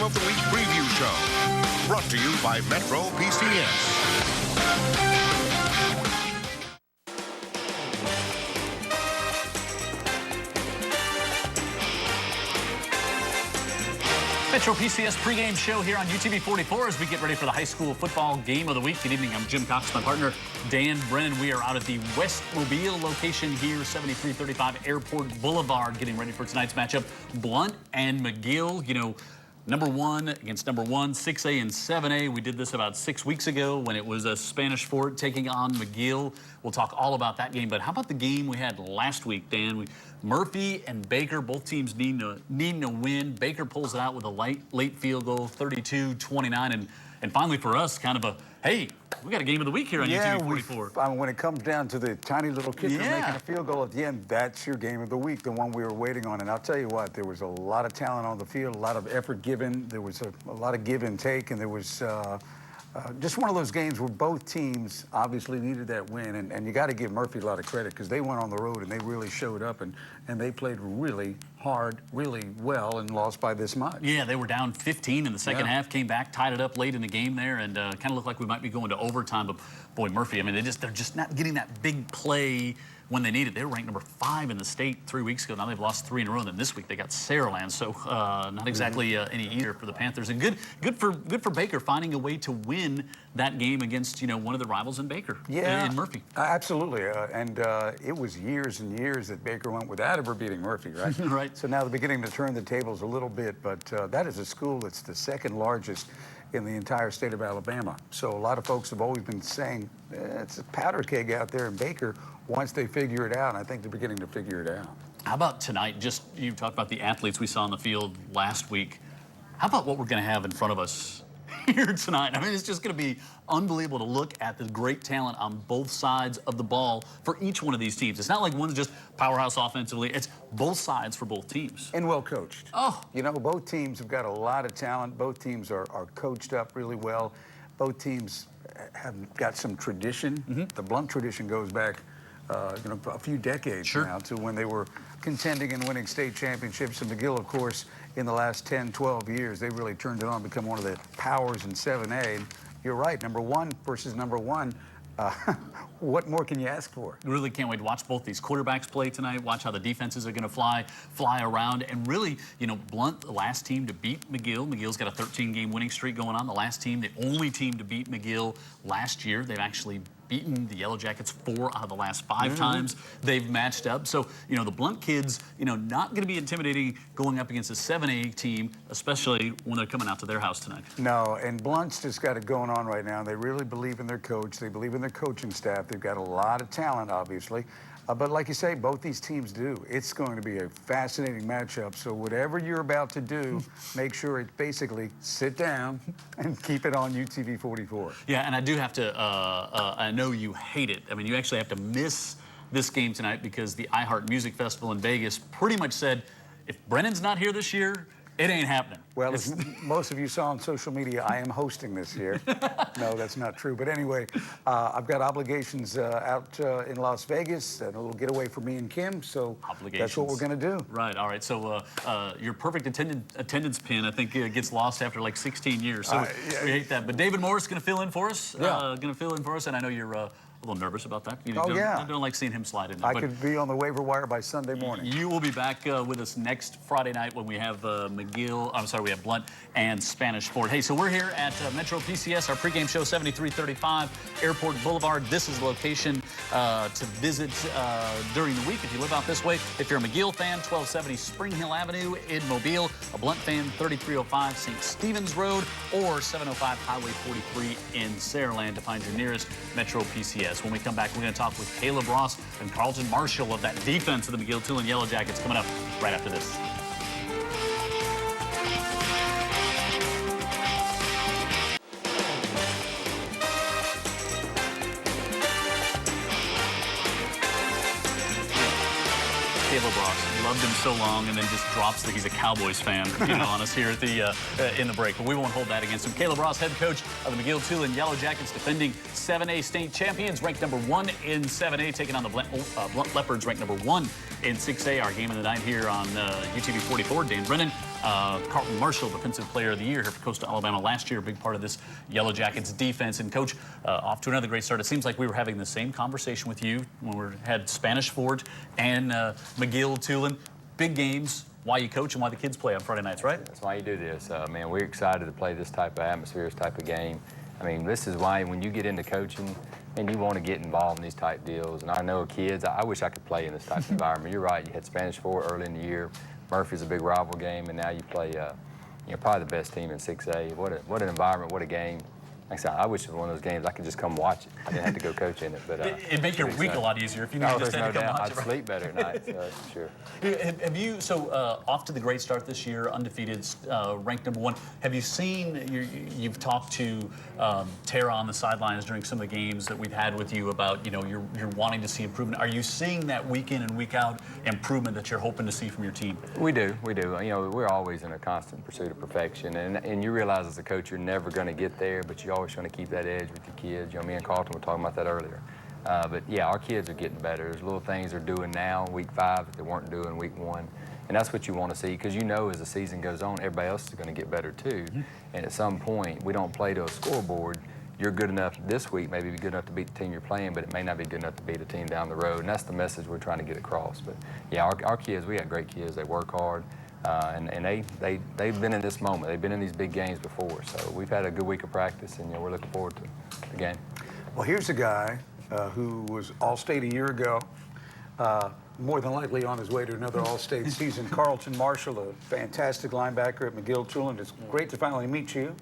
of the Week preview show. Brought to you by Metro PCS. Metro PCS pregame show here on UTV 44 as we get ready for the high school football game of the week. Good evening, I'm Jim Cox, my partner Dan Brennan. We are out at the West Mobile location here, 7335 Airport Boulevard, getting ready for tonight's matchup. Blount and McGill, you know, number one against number one, 6A and 7A. We did this about 6 weeks ago when it was a Spanish Fort taking on McGill. We'll talk all about that game, but how about the game we had last week, Dan? Murphy and Baker, both teams needing to win. Baker pulls it out with a late field goal, 32-29, and finally for us, kind of a, hey, we got a game of the week here on UTV 44. When it comes down to the tiny little kicker making a field goal at the end, that's your game of the week, the one we were waiting on. And I'll tell you what, there was a lot of talent on the field, a lot of effort given. There was a lot of give and take, and there was just one of those games where both teams obviously needed that win. And you got to give Murphy a lot of credit because they went on the road and they really showed up, and they played really hard, really well, and lost by this much. Yeah, they were down 15 in the second half, came back, tied it up late in the game there, and kind of looked like we might be going to overtime. But boy, Murphy, I mean, they're just not getting that big play when they need it. They were ranked number 5 in the state 3 weeks ago. Now they've lost 3 in a row. And then this week they got Saraland, so not exactly any eater for the Panthers. And good for Baker finding a way to win that game against, you know, one of the rivals in Baker. In Murphy. Absolutely, and it was years and years that Baker went without ever beating Murphy, right? Right. So now they're beginning to turn the tables a little bit, but that is a school that's the second largest in the entire state of Alabama. So a lot of folks have always been saying it's a powder keg out there in Baker once they figure it out, and I think they're beginning to figure it out. How about tonight? Just, you talked about the athletes we saw on the field last week. How about what we're going to have in front of us here tonight? I mean, it's just going to be unbelievable to look at the great talent on both sides of the ball for each one of these teams. It's not like one's just powerhouse offensively. It's both sides for both teams. And well coached. Oh. You know, both teams have got a lot of talent. Both teams are coached up really well. Both teams have got some tradition. The Blount tradition goes back you know, a few decades now to when they were contending and winning state championships. And McGill, of course, in the last 10, 12 years, they really turned it on, become one of the powers in 7A. And you're right, number 1 versus number 1. What more can you ask for? Really can't wait to watch both these quarterbacks play tonight, watch how the defenses are going to fly around, and really, you know, Blount, the last team to beat McGill. McGill's got a 13-game winning streak going on. The last team, the only team to beat McGill last year. They've actually beaten the Yellow Jackets 4 out of the last 5 times they've matched up. So, you know, the Blount kids, you know, not going to be intimidating going up against a 7A team, especially when they're coming out to their house tonight. No, and Blount's just got it going on right now. They really believe in their coach. They believe in their coaching staff. They've got a lot of talent, obviously. But like you say, both these teams do. It's going to be a fascinating matchup. So whatever you're about to do, make sure it basically sit down and keep it on UTV 44. Yeah, and I do have to, I know you hate it. I mean, you actually have to miss this game tonight because the iHeart Music Festival in Vegas pretty much said, if Brennan's not here this year, it ain't happening. Well, as most of you saw on social media, I am hosting this year. No, that's not true. But anyway, I've got obligations out in Las Vegas, and a little getaway for me and Kim, so that's what we're going to do. Right, all right. So your perfect attendance pin, I think, gets lost after like 16 years, so we hate that. But David Morris is going to fill in for us, and I know you're a little nervous about that. You don't like seeing him slide in there. I could be on the waiver wire by Sunday morning. You will be back with us next Friday night when we have we have Blount and Spanish Fort. Hey, so we're here at Metro PCS, our pregame show, 7335 Airport Boulevard. This is the location to visit during the week if you live out this way. If you're a McGill fan, 1270 Spring Hill Avenue in Mobile. A Blount fan, 3305 St. Stephen's Road or 705 Highway 43 in Saraland to find your nearest Metro PCS. When we come back, we're going to talk with Caleb Ross and Carlton Marshall of that defense of the McGill-Toolen Yellow Jackets coming up right after this. Caleb Ross, loved him so long, and then just drops that he's a Cowboys fan, on us here at the in the break. But we won't hold that against him. Caleb Ross, head coach of the McGill-Toolen Yellow Jackets, defending 7A state champions, ranked number 1 in 7A, taking on the Blount Leopards, ranked number 1 in 6A. Our game of the night here on UTV 44. Dan Brennan, Carlton Marshall, Defensive Player of the Year here for Coastal Alabama last year, a big part of this Yellow Jackets defense. And Coach, off to another great start. It seems like we were having the same conversation with you when we had Spanish Fort and McGill-Toolen. Big games. Why you coach and why the kids play on Friday nights, right? That's why you do this. Man, we're excited to play this type of atmosphere, this type of game. I mean, this is why when you get into coaching, and you want to get involved in these type deals. And I know kids, I wish I could play in this type of environment. You're right, you had Spanish Fort early in the year. Murphy's a big rival game, and now you play, probably the best team in 6A. What an environment, what a game. Like I said, I wish it was one of those games I could just come watch it. I didn't have to go coach in it. But it'd make your week a lot easier if you knew just had to come watch I'd it. Right? sleep better at night, so that's for sure. Have you, off to the great start this year, undefeated, ranked #1. Have you seen, you've talked to Tara on the sidelines during some of the games that we've had with you about, you're wanting to see improvement. Are you seeing that week in and week out improvement that you're hoping to see from your team? We do. We're always in a constant pursuit of perfection. And you realize as a coach, you're never going to get there, but you always trying to keep that edge with your kids. Me and Carlton were talking about that earlier. But yeah, our kids are getting better. There's little things they're doing now, week 5, that they weren't doing week 1. And that's what you want to see, because as the season goes on, everybody else is going to get better too. And at some point, we don't play to a scoreboard. You're good enough this week, maybe be good enough to beat the team you're playing, but it may not be good enough to beat a team down the road. And that's the message we're trying to get across. But yeah, our kids, we got great kids. They work hard. And they've been in this moment. They've been in these big games before. So we've had a good week of practice, and we're looking forward to the game. Well, here's a guy who was All-State a year ago, more than likely on his way to another All-State season. Carlton Marshall, a fantastic linebacker at McGill-Toolen. It's great to finally meet you.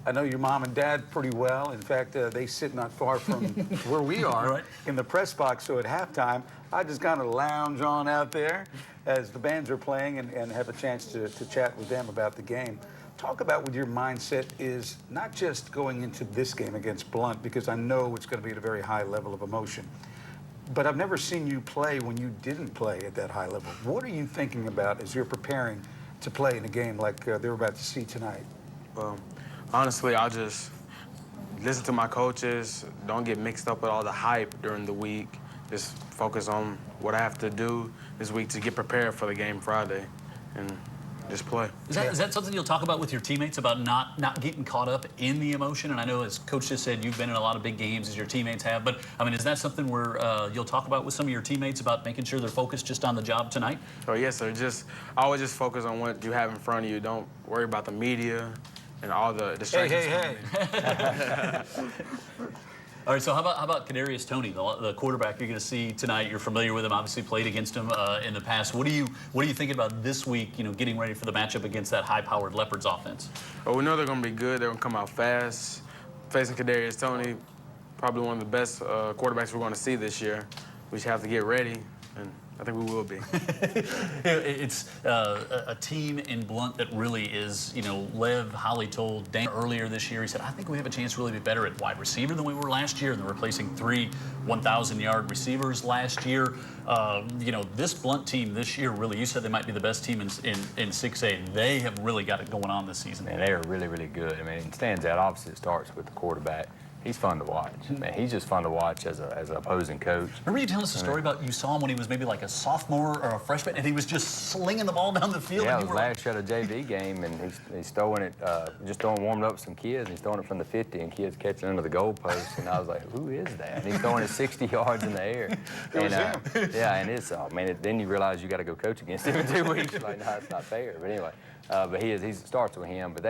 I know your mom and dad pretty well. In fact, they sit not far from where we are in the press box. So at halftime, I just kind of lounge on out there as the bands are playing and have a chance to chat with them about the game. Talk about what your mindset is, not just going into this game against Blount, because I know it's going to be at a very high level of emotion. But I've never seen you play when you didn't play at that high level. What are you thinking about as you're preparing to play in a game like they're about to see tonight? Well, honestly, I'll just listen to my coaches, don't get mixed up with all the hype during the week. Just focus on what I have to do this week to get prepared for the game Friday and just play. Is that something you'll talk about with your teammates, about not getting caught up in the emotion? And I know, as Coach just said, you've been in a lot of big games, as your teammates have. But, I mean, is that something where you'll talk about with some of your teammates about making sure they're focused just on the job tonight? Oh, yes, sir. Always just focus on what you have in front of you. Don't worry about the media and all the distractions. Hey. All right, so how about Kadarius Toney, the quarterback you're going to see tonight? You're familiar with him, obviously played against him in the past. What are you thinking about this week, getting ready for the matchup against that high-powered Leopards offense? Well, we know they're going to be good. They're going to come out fast. Facing Kadarius Toney, probably one of the best quarterbacks we're going to see this year. We should have to get ready, and I think we will be. It's a team in Blount that really is, Lev Holly told Dan earlier this year, he said, I think we have a chance to really be better at wide receiver than we were last year, and they're replacing 3 1,000-yard receivers last year. This Blount team this year, really, you said they might be the best team in 6A. They have really got it going on this season. Man, they are really, really good. I mean, it stands out. Obviously, it starts with the quarterback. He's fun to watch. Man, he's just fun to watch as an opposing coach. Remember you telling us a story about you saw him when he was maybe like a sophomore or a freshman, and he was just slinging the ball down the field? Yeah, it was last year at a JV game, and he's throwing it, warming up with some kids, and he's throwing it from the 50, and kids catching under the goalpost, and I was like, who is that? And he's throwing it 60 yards in the air. Yeah, and it's, then you realize you got to go coach against him in 2 weeks. You're like, no, it's not fair. But anyway, but he starts with him, but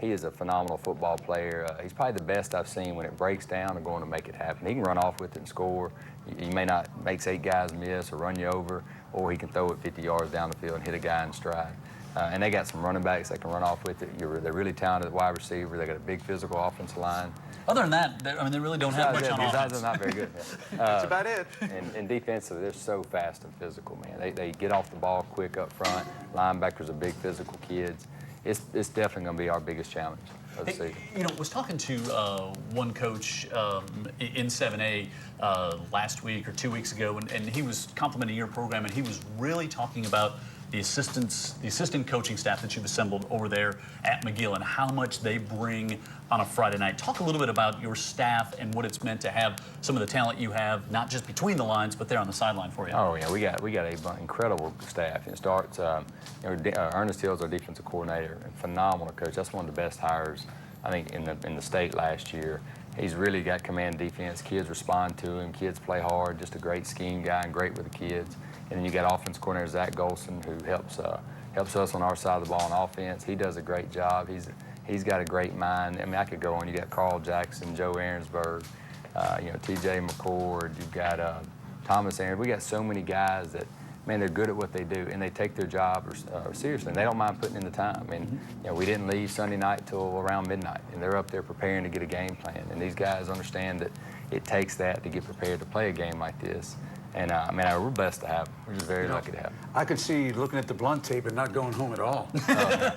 he is a phenomenal football player. He's probably the best I've seen when it breaks down and going to make it happen. He can run off with it and score. He may not make 8 guys miss or run you over, or he can throw it 50 yards down the field and hit a guy in stride. And they got some running backs that can run off with it. They're really talented at wide receiver. They got a big physical offensive line. Other than that, they really don't have much on offense. They're not very good. That's about it. And defensively, they're so fast and physical, man. They get off the ball quick up front. Linebackers are big physical kids. It's definitely going to be our biggest challenge of the season. Was talking to one coach in 7A last week or 2 weeks ago, and he was complimenting your program, and he was really talking about the assistant coaching staff that you've assembled over there at McGill and how much they bring on a Friday night. Talk a little bit about your staff and what it's meant to have some of the talent you have, not just between the lines, but there on the sideline for you. Oh yeah, we got an incredible staff. It starts, Ernest Hill's our defensive coordinator, and phenomenal coach. That's one of the best hires I think in the state last year. He's really got command defense. Kids respond to him. Kids play hard. Just a great scheme guy and great with the kids. And then you got offense coordinator Zach Golson, who helps us on our side of the ball on offense. He does a great job. He's got a great mind. I mean, I could go on. You got Carl Jackson, Joe Aaronsburg, T.J. McCord. You've got Thomas Aaron. We got so many guys that, man, they're good at what they do, and they take their job seriously. And they don't mind putting in the time. And we didn't leave Sunday night till around midnight, and they're up there preparing to get a game plan. And these guys understand that it takes that to get prepared to play a game like this. And we're blessed to have them. We're just very lucky to have them. I could see you looking at the Blount tape and not going home at all. Well,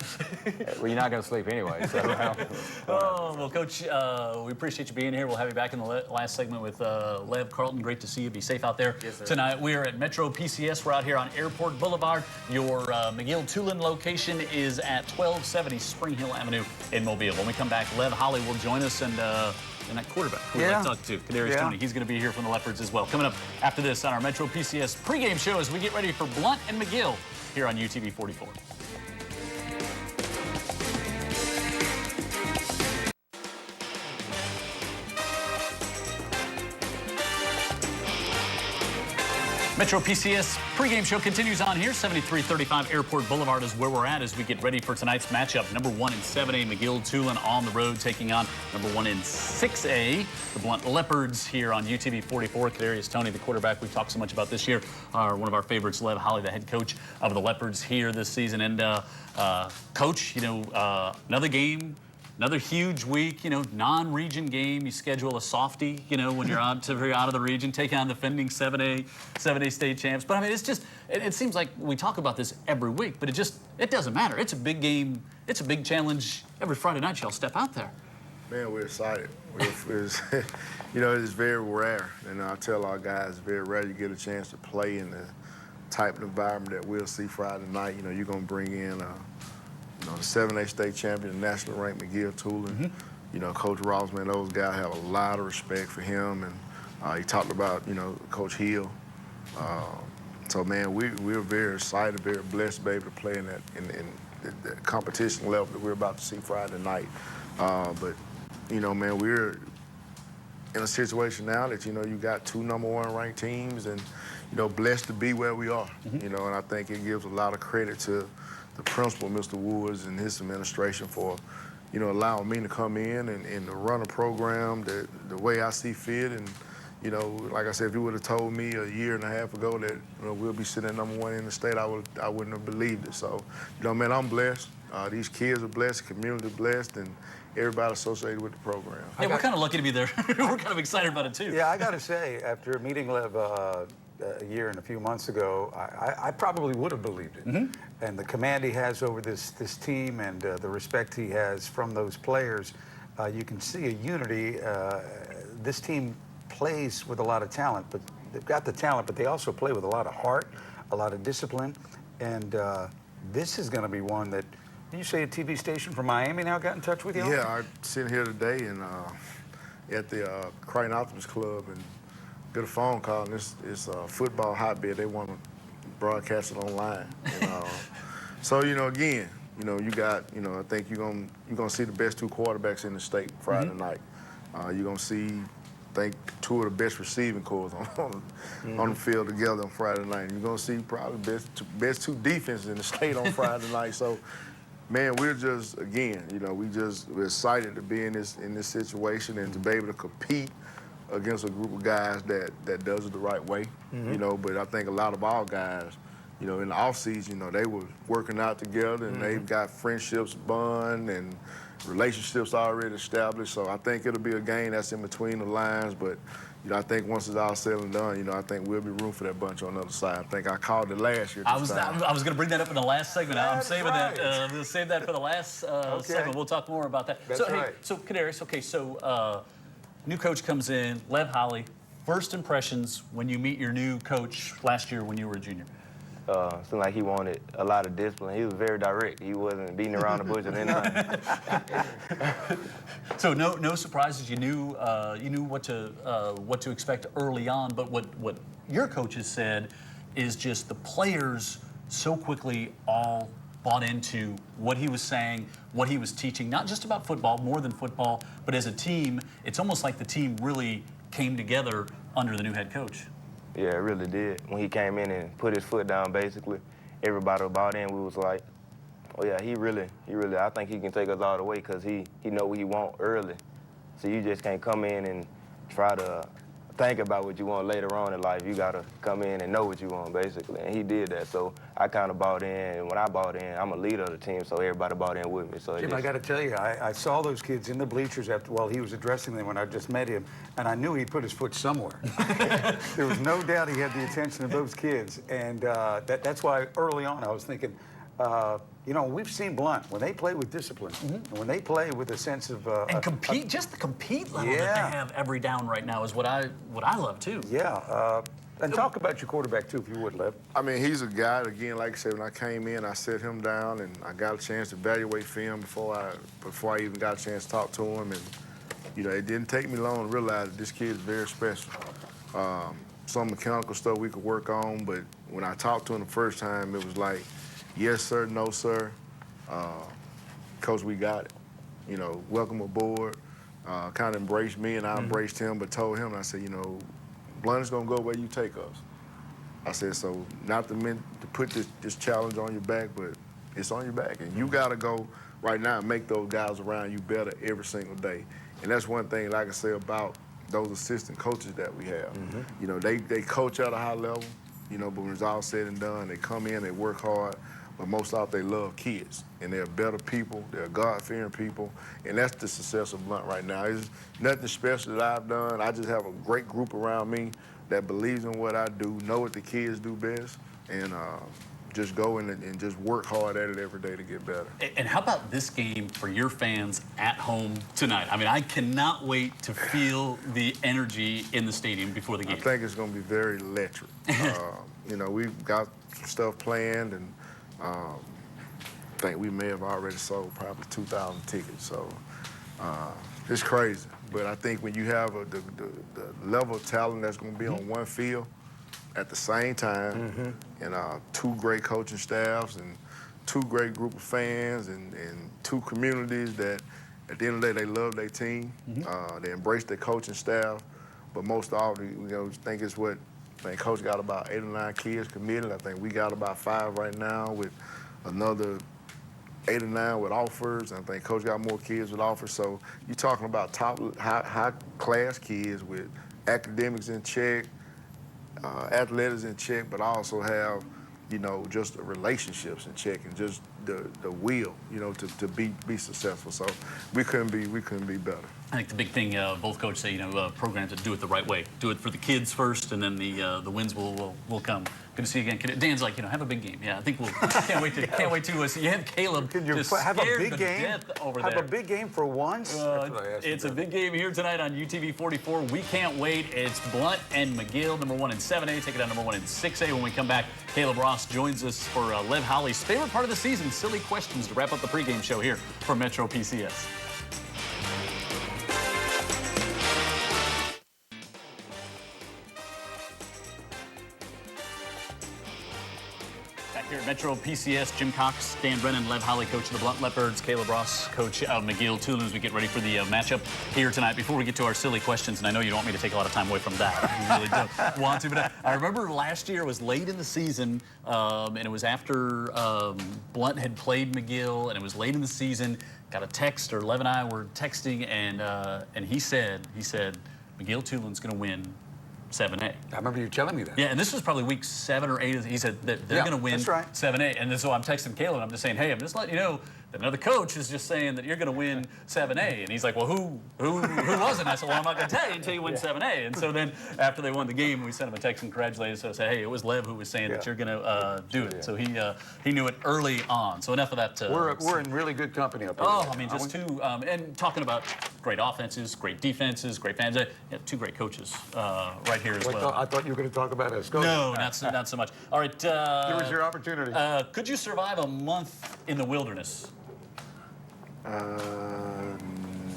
you're not going to sleep anyway. So. Oh, well, Coach, we appreciate you being here. We'll have you back in the last segment with Lev Carlton. Great to see you. Be safe out there tonight. We are at Metro PCS. We're out here on Airport Boulevard. Your McGill-Toolen location is at 1270 Spring Hill Avenue in Mobile. When we come back, Lev Holly will join us, and that quarterback who we like to talk to, Kadarius Toney. He's going to be here from the Leopards as well. Coming up after this on our Metro PCS pregame show as we get ready for Blount and McGill here on UTV 44. Metro PCS pregame show continues on here. 7335 Airport Boulevard is where we're at as we get ready for tonight's matchup. Number 1 in 7A, McGill-Toolen on the road taking on number 1 in 6A, the Blount Leopards here on UTV 44. Kadarius Toney, the quarterback we've talked so much about this year, one of our favorites, Lev Holly, the head coach of the Leopards here this season. And Coach, another game. Another huge week, non-region game. You schedule a softie, when you're out of the region, take on defending 7A state champs. But I mean, it's just, it seems like we talk about this every week, but it doesn't matter. It's a big game. It's a big challenge. Every Friday night, y'all step out there. Man, we're excited. It's very rare, and I tell our guys, it's very rare you get a chance to play in the type of environment that we'll see Friday night. You're going to bring in the 7A state champion, national ranked McGill-Toolen. Coach Ross, man, those guys have a lot of respect for him. And he talked about, Coach Hill. So, man, we're very excited, very blessed to be able to play in the competition level that we're about to see Friday night. But, man, we're in a situation now that, you got 2 #1 ranked teams and, blessed to be where we are. And I think it gives a lot of credit to the principal, Mr. Woods, and his administration for, allowing me to come in and to run a program the way I see fit. And, like I said, if you would have told me a year and a half ago that, we'll be sitting at #1 in the state, I wouldn't have believed it. So, man, I'm blessed. These kids are blessed, community blessed, and everybody associated with the program. Yeah, we're kind of lucky to be there. We're kind of excited about it, too. Yeah, I got to say, after meeting Lev a year and a few months ago, I probably would have believed it. And the command he has over this team and the respect he has from those players, you can see a unity. This team plays with a lot of talent, but they've got the talent, but they also play with a lot of heart, a lot of discipline. And this is going to be one that, did you say a TV station from Miami now got in touch with you? Yeah, I'm sitting here today and at the Crichton Optimist Club and get a phone call, and it's a football hotbed. They want to broadcast it online. So, again, you got, I think you're gonna see the best 2 quarterbacks in the state Friday night. You're gonna see, I think, 2 of the best receiving corps on the field together on Friday night. You're gonna see probably best 2 defenses in the state on Friday night. So, man, we're just, again, we're excited to be in this situation and to be able to compete against a group of guys that does it the right way, but I think a lot of our guys, in the offseason, they were working out together and they've got friendships bond and relationships already established. So I think it'll be a game that's in between the lines, but I think once it's all said and done, I think we'll be room for that bunch on the other side. I think I called it last year. I was going to bring that up in the last segment. I'm saving that. We'll save that for the last segment. We'll talk more about that. That's right. Hey, so Kadarius, new coach comes in, Lev Holly. First impressions when you meet your new coach last year when you were a junior? Seemed like he wanted a lot of discipline. He was very direct. He wasn't beating around the bush or anything. So no surprises. You knew what to expect early on. But what your coaches said is just the players so quickly all bought into what he was saying, what he was teaching, not just about football, more than football, but as a team. It's almost like the team really came together under the new head coach. Yeah, it really did. When he came in and put his foot down, basically, everybody bought in. We was like, oh yeah, he really, I think he can take us all the way because he know what he want early. So you just can't come in and try to think about what you want later on in life. You gotta come in and know what you want, basically. And he did that. So I kind of bought in. And when I bought in, I'm a leader of the team, so everybody bought in with me. So Jim, I got to tell you, I saw those kids in the bleachers while he was addressing them when I just met him, and I knew he put his foot somewhere. There was no doubt he had the attention of those kids, and that's why early on I was thinking, you know, we've seen Blount when they play with discipline, and when they play with a sense of and compete, just the compete level that they have every down right now is what I love too. Yeah, and talk about your quarterback too, if you would, Lev. I mean, he's a guy, again, like I said, when I came in, I set him down and I got a chance to evaluate film before I even got a chance to talk to him. And, you know, it didn't take me long to realize that this kid is very special. Some mechanical stuff we could work on, but when I talked to him the first time, it was like, yes, sir, no, sir. Coach, we got it. You know, welcome aboard. Kind of embraced me and I embraced him, but told him, I said, you know, Blount is going to go where you take us. I said, so not to put this challenge on your back, but it's on your back. And you got to go right now and make those guys around you better every single day. And that's one thing, like I say, about those assistant coaches that we have. You know, they coach at a high level, you know, but when it's all said and done, they come in, they work hard, but most of all, they love kids. And they're better people, they're God-fearing people, and that's the success of Blount right now. It's nothing special that I've done. I just have a great group around me that believes in what I do, know what the kids do best, and just go in and just work hard at it every day to get better. And how about this game for your fans at home tonight? I mean, I cannot wait to feel the energy in the stadium before the game. I think it's going to be very electric. You know, we've got some stuff planned, and I think we may have already sold probably 2,000 tickets. So it's crazy. But I think when you have the level of talent that's going to be on one field at the same time, and two great coaching staffs and two great group of fans and two communities that at the end of the day they love their team, they embrace their coaching staff, but most of all, you know, think it's what I think Coach got about 8 or 9 kids committed. I think we got about 5 right now with another 8 or 9 with offers. I think Coach got more kids with offers. So you're talking about top high-class kids with academics in check, athletics in check, but also have, you know, just the relationships in check and just the will, you know, to be successful. So we couldn't be better. I think the big thing, both coaches say, you know, programs that do it the right way. Do it for the kids first, and then the wins will come. Good to see you again. Dan's like, you know, have a big game. Yeah, I think we'll can't wait to see you have Caleb. Can you just have a scared big to game? death over Have there. a big game for once? It's a big game here tonight on UTV 44. We can't wait. It's Blount and McGill, number 1 in 7A, taking on number 1 in 6A. When we come back, Caleb Ross joins us for Lev Holly's favorite part of the season, silly questions, to wrap up the pregame show here from Metro PCS. Back here at Metro PCS, Jim Cox, Dan Brennan, Lev Holly, coach of the Blount Leopards, Caleb Ross, coach of McGill-Toolen, as we get ready for the matchup here tonight. Before we get to our silly questions, and I know you don't want me to take a lot of time away from that. You really don't want to, but I remember last year it was late in the season, and it was after Blount had played McGill, and it was late in the season. Got a text, or Lev and I were texting, and he said McGill-Toolen's going to win 7A. I remember you telling me that. Yeah, and this was probably week 7 or 8. He said that they're going to win 7A. And so I'm texting Caleb, and I'm just saying, hey, I'm just letting you know that another coach is just saying that you're going to win 7A. And he's like, well, who was it? And I said, well, I'm not going to tell you until you win 7A. And so then after they won the game, we sent him a text and congratulated us. So I said, hey, it was Lev who was saying that you're going to do it. So he knew it early on. So enough of that. We're in really good company up here. Oh, I mean, just two, and talking about great offenses, great defenses, great fans. 2 great coaches right here as I well. thought you were going to talk about Escoda. No, not so much. All right. Here was your opportunity. Could you survive a month in the wilderness?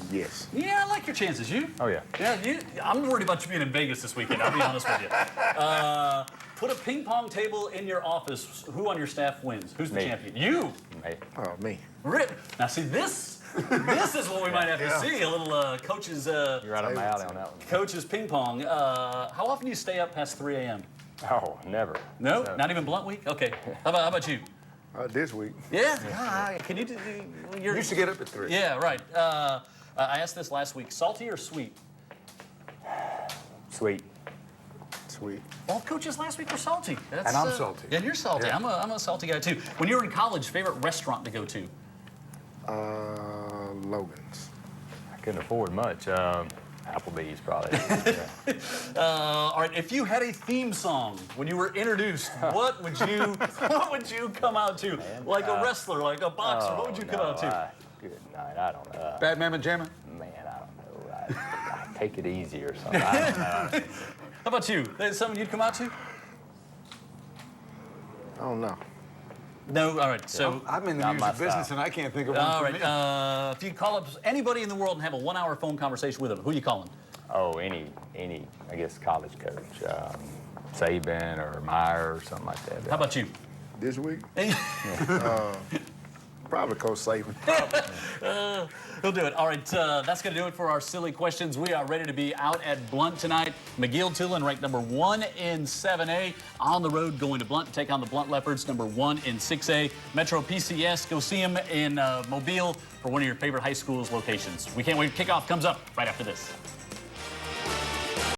Yes. Yeah, I like your chances. You? Oh, yeah. Yeah, I'm worried about you being in Vegas this weekend. I'll be honest with you. Put a ping pong table in your office. Who on your staff wins? Who's the Me. champion? You. Hey, Oh, me. Rip. Now, see, this is what we might have to see. A little coach's you're right up my alley on that one. coach's ping pong. How often do you stay up past 3 a.m.? Oh, never. No, So- not even Blount week. Okay. How about you? This week. Yeah. Can you do? You used to get up at 3. Yeah, right. I asked this last week. Salty or sweet? Sweet. Sweet. All coaches last week were salty. That's, And I'm salty. Yeah, you're salty. Yeah. I'm a salty guy too. When you were in college, favorite restaurant to go to? Logan's. I couldn't afford much. Applebee's probably. Yeah. All right. If you had a theme song when you were introduced, what would you come out to? Like a wrestler, like a boxer. What would you come out to? Good night. I don't know. Bad Mamma Jamma? Man, I don't know. I take it easy or something. I don't know. How about you? Is something you'd come out to? I don't know. No. All right. So. I'm in the Not my music business, style. and I can't think of one All for right. me. If you call up anybody in the world and have a 1-hour phone conversation with them, who are you calling? Oh, any, I guess, college coach. Saban or Meyer or something like that. How about you? This week? Probably Coach Saban. He'll do it. All right, that's going to do it for our silly questions. We are ready to be out at Blount tonight. McGill-Toolen ranked number 1 in 7A. On the road going to Blount to take on the Blount Leopards, number 1 in 6A. Metro PCS, go see them in Mobile for one of your favorite high schools locations. We can't wait. Kickoff comes up right after this.